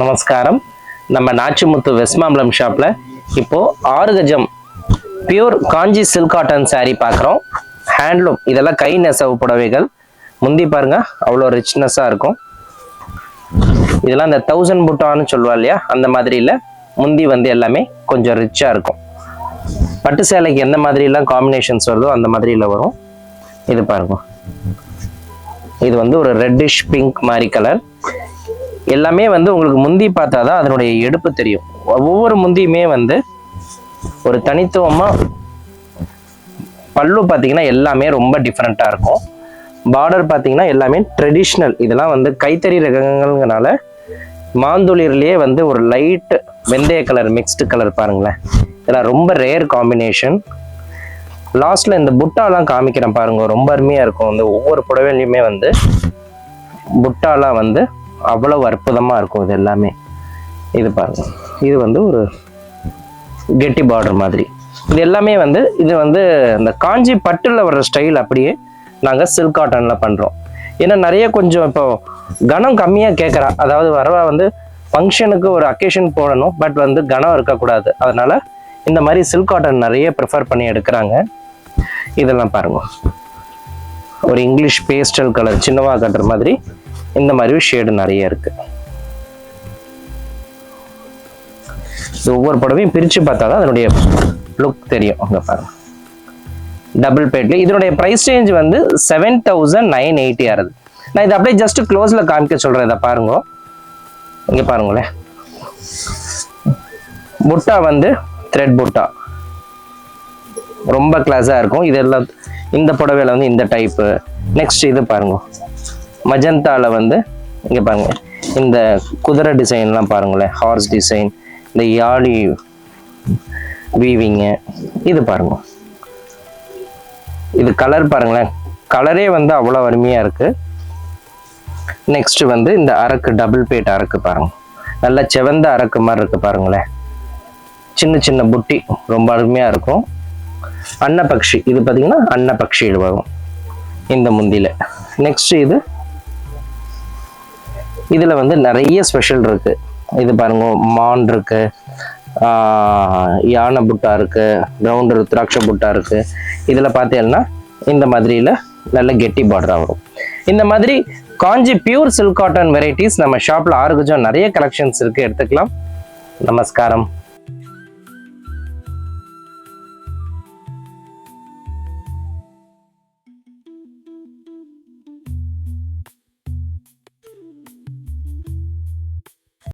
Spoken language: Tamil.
நமஸ்காரம். நம்ம நாச்சிமுத்து வெஸ்மாம்பலம் ஷாப்ல இப்போ 6 கஜம் பியூர் காஞ்சி சில்க் காட்டன் saree பார்க்குறோம். ஹேண்ட்லூம், இதெல்லாம் கை நெசவு புடவைகள். முந்தி பாருங்க, அவ்வளோ ரிச்னஸாக இருக்கும். இதெல்லாம் இந்த 1000 புட்டான்னு சொல்லுவா இல்லையா, அந்த மாதிரி இல்லை. முந்தி வந்து எல்லாமே கொஞ்சம் ரிச்சாக இருக்கும். பட்டு சேலைக்கு எந்த மாதிரிலாம் காம்பினேஷன்ஸ் வருதோ அந்த மாதிரியில் வரும். இது பாருங்க, இது வந்து ஒரு ரெட்டிஷ் பிங்க் மாதிரி கலர். எல்லாமே வந்து உங்களுக்கு முந்தி பார்த்தாதான் அதனுடைய எடுப்பு தெரியும். ஒவ்வொரு முந்தியுமே வந்து ஒரு தனித்துவமா, பல்லு பார்த்தீங்கன்னா எல்லாமே ரொம்ப டிஃப்ரெண்ட்டாக இருக்கும். பார்டர் பார்த்தீங்கன்னா எல்லாமே ட்ரெடிஷ்னல். இதெல்லாம் வந்து கைத்தறி ரகங்கள்னால மாந்துளிர்லேயே வந்து ஒரு லைட் வெந்தய கலர் மிக்ஸ்டு கலர் பாருங்களேன். இதெல்லாம் ரொம்ப ரேர் காம்பினேஷன். லாஸ்ட்ல இந்த புட்டாலாம் காமிக்கிறேன் பாருங்க, ரொம்ப அருமையாக இருக்கும். இந்த ஒவ்வொரு புடவையிலையுமே வந்து புட்டாலாம் வந்து அவ்வளவு அற்புதமாக இருக்கும். இது எல்லாமே இது பாருங்க, இது வந்து ஒரு கெட்டி பார்டர் மாதிரி. இது எல்லாமே வந்து இது வந்து இந்த காஞ்சி பட்டில் வர்ற ஸ்டைல் அப்படியே நாங்கள் சில்க் காட்டனில் பண்ணுறோம். ஏன்னா நிறைய கொஞ்சம் இப்போ கனம் கம்மியாக கேட்குறா. அதாவது வரவா வந்து ஃபங்க்ஷனுக்கு ஒரு அக்கேஷன் போடணும், பட் வந்து கனம் இருக்கக்கூடாது. அதனால இந்த மாதிரி சில்க் காட்டன் நிறைய ப்ரிஃபர் பண்ணி எடுக்கிறாங்க. இதெல்லாம் பாருங்க, ஒரு இங்கிலீஷ் பேஸ்டல் கலர் சின்னவா கட்டுற மாதிரி இந்த மாதிரி ஷேடு நிறைய இருக்கு. ஒவ்வொரு புடவையும் பிரிச்சு பார்த்தாதான் அதனுடைய லுக் தெரியும். அங்க பாருங்க, டபுள் பேட்ல இதனுடைய பிரைஸ் ரேஞ்ச் வந்து 7980 ஆகுது. நான் இதை அப்படியே ஜஸ்ட் க்ளோஸ்ல காமிக்க சொல்றேன். இதை பாருங்க, இங்க பாருங்களேன். புட்டா வந்து த்ரெட் புட்டா ரொம்ப கிளாஸா இருக்கும். இதெல்லாம் இந்த புடவையில வந்து இந்த டைப்பு. நெக்ஸ்ட் இது பாருங்க, மஜந்தால வந்து இங்க பாருங்க, இந்த குதிரை டிசைன்லாம் பாருங்களேன், ஹார்ஸ் டிசைன், இந்த யாழி வீவிங்கு. இது பாருங்க, இது கலர் பாருங்களேன், கலரே வந்து அவ்வளோ அருமையா இருக்கு. நெக்ஸ்ட் வந்து இந்த அரக்கு, டபுள் பேட் அரக்கு பாருங்க, நல்லா செவந்த அரக்கு மாதிரி இருக்கு பாருங்களேன். சின்ன சின்ன புட்டி ரொம்ப அருமையா இருக்கும். அன்னபக்ஷி, இது பார்த்தீங்கன்னா அன்னபக்ஷி வரும் இந்த முந்தியில. நெக்ஸ்ட் இதுல வந்து நிறைய ஸ்பெஷல் இருக்கு. இது பாருங்க, மான் இருக்கு, யானை புட்டா இருக்கு, ரவுண்ட் ருத்ராட்ச புட்டா இருக்கு. இதுல பார்த்தீங்கன்னா இந்த மாதிரியில நல்ல கெட்டி பார்டரா வரும். இந்த மாதிரி காஞ்சி பியூர் சில்க் காட்டன் வெரைட்டிஸ் நம்ம ஷாப்ல 6 கஜம் நிறைய கலெக்ஷன்ஸ் இருக்கு, எடுத்துக்கலாம். நமஸ்காரம்.